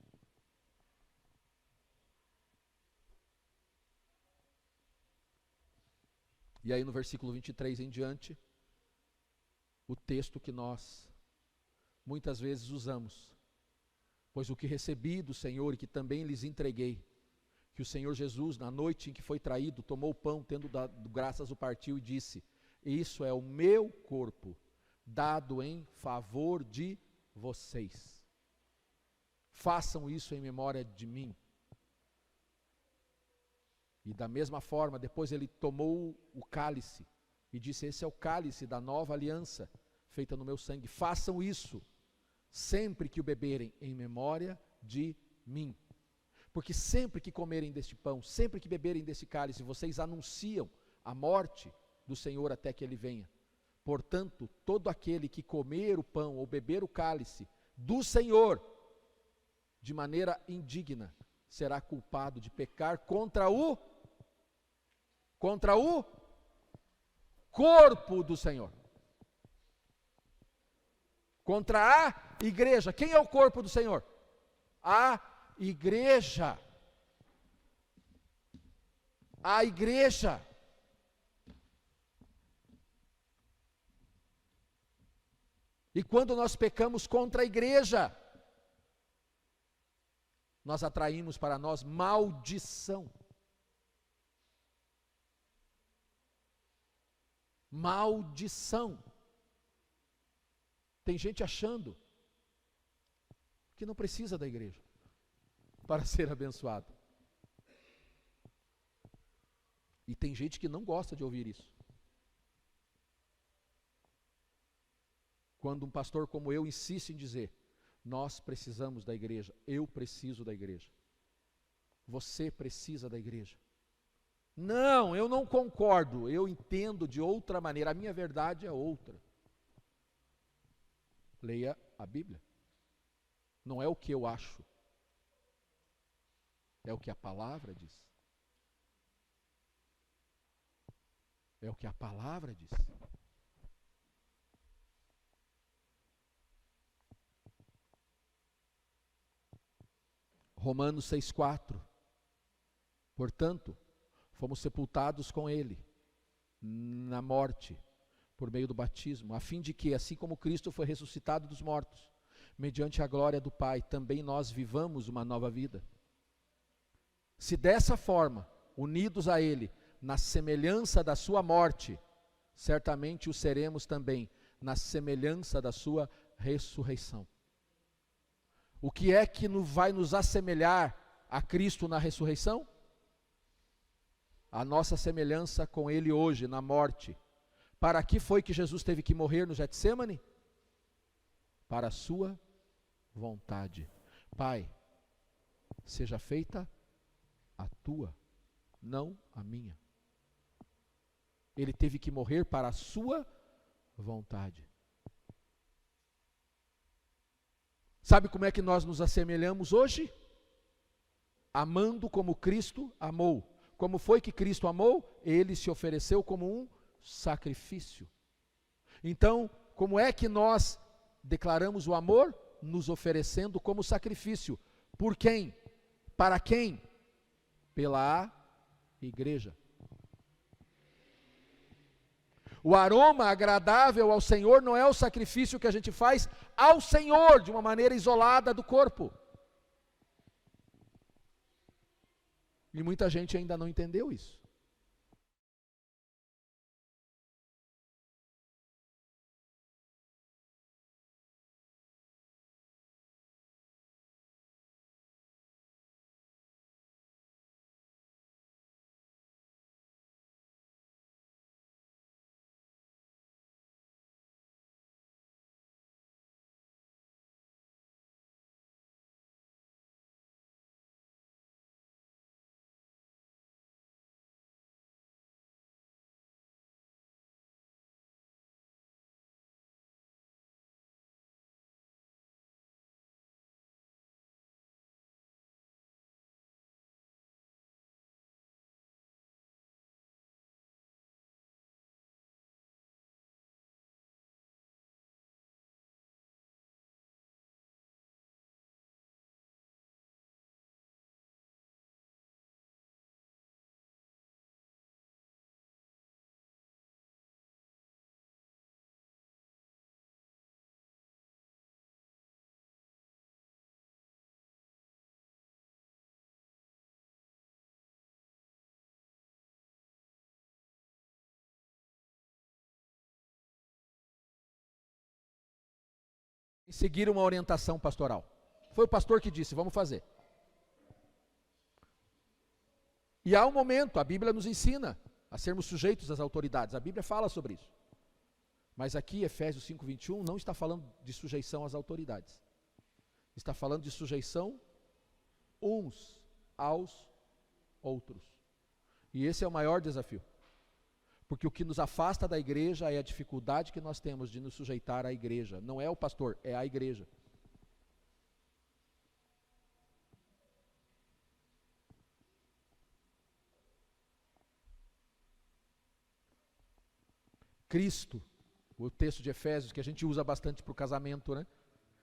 E aí no versículo 23 em diante, o texto que nós muitas vezes usamos: pois o que recebi do Senhor e que também lhes entreguei, que o Senhor Jesus, na noite em que foi traído, tomou o pão, tendo dado graças, o partiu e disse: isso é o meu corpo, dado em favor de vocês. Façam isso em memória de mim. E da mesma forma, depois ele tomou o cálice e disse: esse é o cálice da nova aliança, feita no meu sangue. Façam isso sempre que o beberem, em memória de mim. Porque sempre que comerem deste pão, sempre que beberem desse cálice, vocês anunciam a morte do Senhor até que ele venha. Portanto, todo aquele que comer o pão ou beber o cálice do Senhor de maneira indigna, será culpado de pecar contra o corpo do Senhor. Contra a igreja. Quem é o corpo do Senhor? A igreja. A igreja. E quando nós pecamos contra a igreja, nós atraímos para nós maldição. Maldição. Tem gente achando que não precisa da igreja para ser abençoado. E tem gente que não gosta de ouvir isso. Quando um pastor como eu insiste em dizer: nós precisamos da igreja, eu preciso da igreja, você precisa da igreja. Não, eu não concordo, eu entendo de outra maneira, a minha verdade é outra. Leia a Bíblia. Não é o que eu acho, é o que a palavra diz. É o que a palavra diz. Romanos 6,4. Portanto, fomos sepultados com ele na morte, por meio do batismo, a fim de que, assim como Cristo foi ressuscitado dos mortos, mediante a glória do Pai, também nós vivamos uma nova vida. Se dessa forma, unidos a ele, na semelhança da sua morte, certamente o seremos também na semelhança da sua ressurreição. O que é que vai nos assemelhar a Cristo na ressurreição? A nossa semelhança com ele hoje, na morte. Para que foi que Jesus teve que morrer no Getsêmani? Para a sua vontade. Pai, seja feita a tua, não a minha. Ele teve que morrer para a sua vontade. Sabe como é que nós nos assemelhamos hoje? Amando como Cristo amou. Como foi que Cristo amou? Ele se ofereceu como um sacrifício. Então, como é que nós declaramos o amor? Nos oferecendo como sacrifício. Por quem? Para quem? Pela igreja. O aroma agradável ao Senhor não é o sacrifício que a gente faz ao Senhor de uma maneira isolada do corpo. E muita gente ainda não entendeu isso. seguir uma orientação pastoral. Foi o pastor que disse, vamos fazer. E há um momento, a Bíblia nos ensina a sermos sujeitos às autoridades. A Bíblia fala sobre isso. Mas aqui, Efésios 5:21, não está falando de sujeição às autoridades. Está falando de sujeição uns aos outros. E esse é o maior desafio. Porque o que nos afasta da igreja é a dificuldade que nós temos de nos sujeitar à igreja. Não é o pastor, é a igreja. Cristo, o texto de Efésios, que a gente usa bastante para o casamento, né?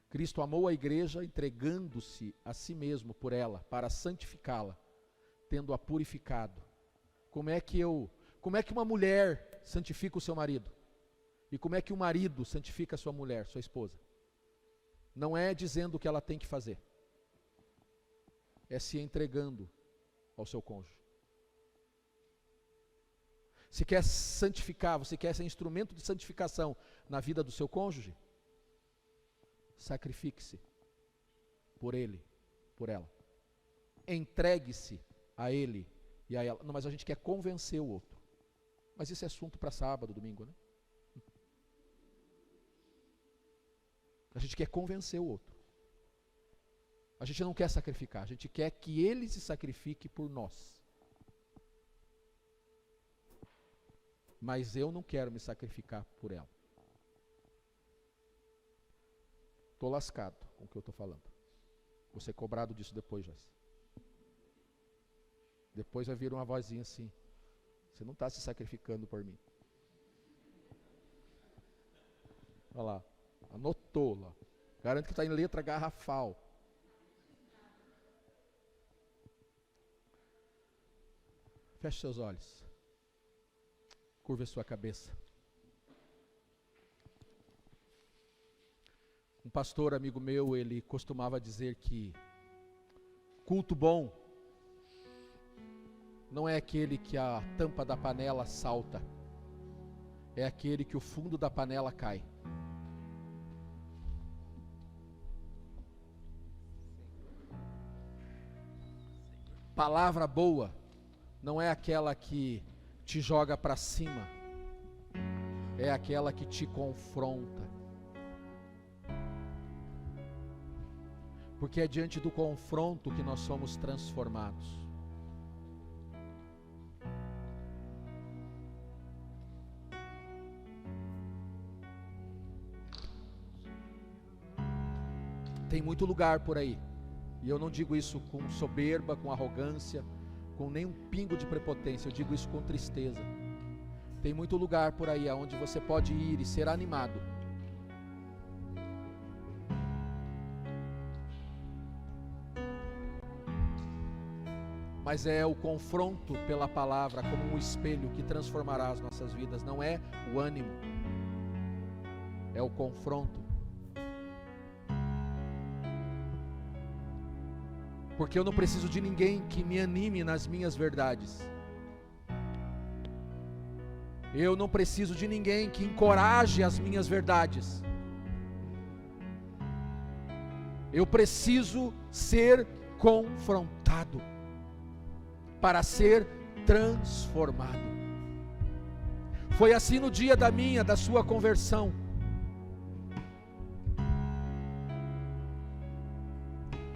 Cristo amou a igreja entregando-se a si mesmo por ela, para santificá-la, tendo-a purificado. Como é que uma mulher santifica o seu marido? E como é que o marido santifica a sua mulher, sua esposa? Não é dizendo o que ela tem que fazer, é se entregando ao seu cônjuge. Se quer santificar, você quer ser instrumento de santificação na vida do seu cônjuge? Sacrifique-se por ele, por ela. Entregue-se a ele e a ela. Não, mas a gente quer convencer o outro. Mas isso é assunto para sábado, domingo, né? A gente quer convencer o outro. A gente não quer sacrificar, a gente quer que ele se sacrifique por nós. Mas eu não quero me sacrificar por ela. Estou lascado com o que eu estou falando. Vou ser cobrado disso depois, Joyce. Depois vai vir uma vozinha assim: você não está se sacrificando por mim. Olha lá, anotou lá. Garanto que está em letra garrafal. Feche seus olhos. Curva a sua cabeça. Um pastor amigo meu, ele costumava dizer que culto bom não é aquele que a tampa da panela salta, é aquele que o fundo da panela cai. Palavra boa não é aquela que te joga para cima, é aquela que te confronta. Porque é diante do confronto que nós somos transformados. Tem muito lugar por aí, e eu não digo isso com soberba, com arrogância, com nenhum pingo de prepotência, eu digo isso com tristeza. Tem muito lugar por aí aonde você pode ir e ser animado. Mas é o confronto pela palavra como um espelho que transformará as nossas vidas, não é o ânimo, é o confronto. Porque eu não preciso de ninguém que me anime nas minhas verdades. Eu não preciso de ninguém que encoraje as minhas verdades. Eu preciso ser confrontado para ser transformado. Foi assim no dia da sua conversão.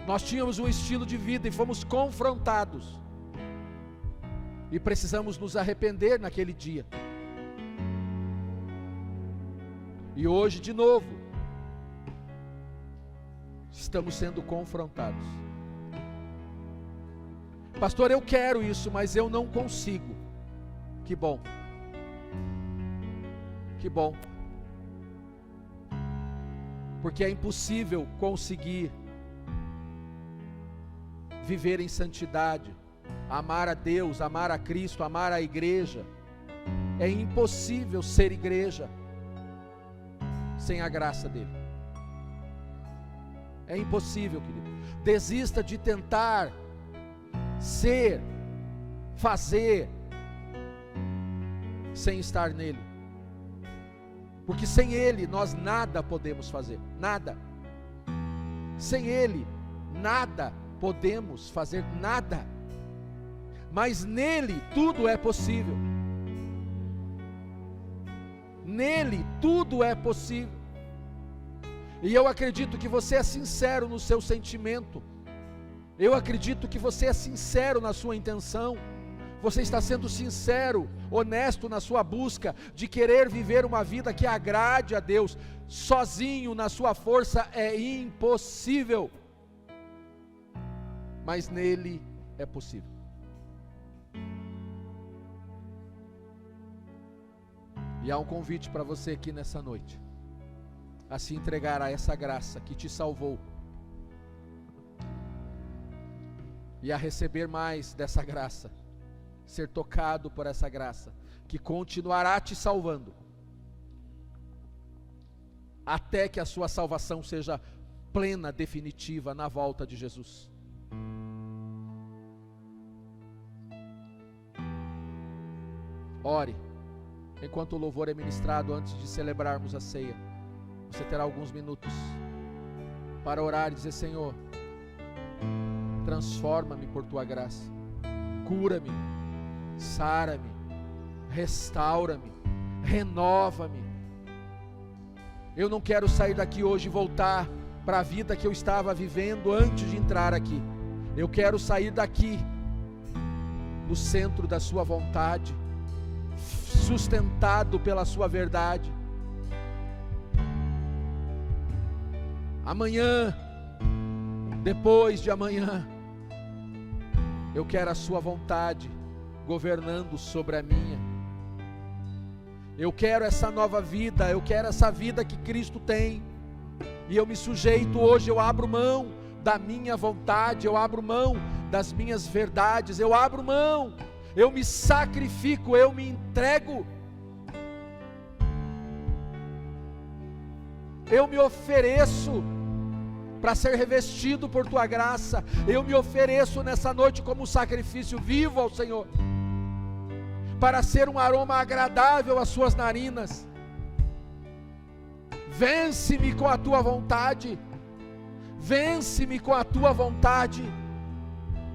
Nós tínhamos um estilo de vida e fomos confrontados. E precisamos nos arrepender naquele dia. E hoje de novo, estamos sendo confrontados. Pastor, eu quero isso, mas eu não consigo. Que bom. Que bom. Porque é impossível conseguir viver em santidade, amar a Deus, amar a Cristo, amar a igreja. É impossível ser igreja sem a graça dele. É impossível, querido. Desista de tentar ser, fazer, sem estar nele. Porque sem ele nós nada podemos fazer, nada. Sem Ele, nada podemos fazer, nada. Mas nele tudo é possível. Nele tudo é possível. E eu acredito que você é sincero no seu sentimento. Eu acredito que você é sincero na sua intenção. Você está sendo sincero, honesto na sua busca de querer viver uma vida que agrade a Deus. Sozinho, na sua força, é impossível. Mas nele é possível. E há um convite para você aqui nessa noite, a se entregar a essa graça que te salvou, e a receber mais dessa graça, ser tocado por essa graça, que continuará te salvando, até que a sua salvação seja plena, definitiva, na volta de Jesus. Ore, enquanto o louvor é ministrado, antes de celebrarmos a ceia. Você terá alguns minutos para orar e dizer: Senhor, transforma-me por tua graça, cura-me, sara-me, restaura-me, renova-me. Eu não quero sair daqui hoje e voltar para a vida que eu estava vivendo antes de entrar aqui. Eu quero sair daqui no centro da sua vontade, sustentado pela sua verdade. Amanhã, depois de amanhã, eu quero a sua vontade governando sobre a minha. Eu quero essa nova vida, eu quero essa vida que Cristo tem. E eu me sujeito hoje, eu abro mão da minha vontade, eu abro mão das minhas verdades, eu abro mão, eu me sacrifico, eu me entrego, eu me ofereço para ser revestido por tua graça. Eu me ofereço nessa noite como um sacrifício vivo ao Senhor, para ser um aroma agradável às suas narinas. Vence-me com a tua vontade, vence-me com a tua vontade.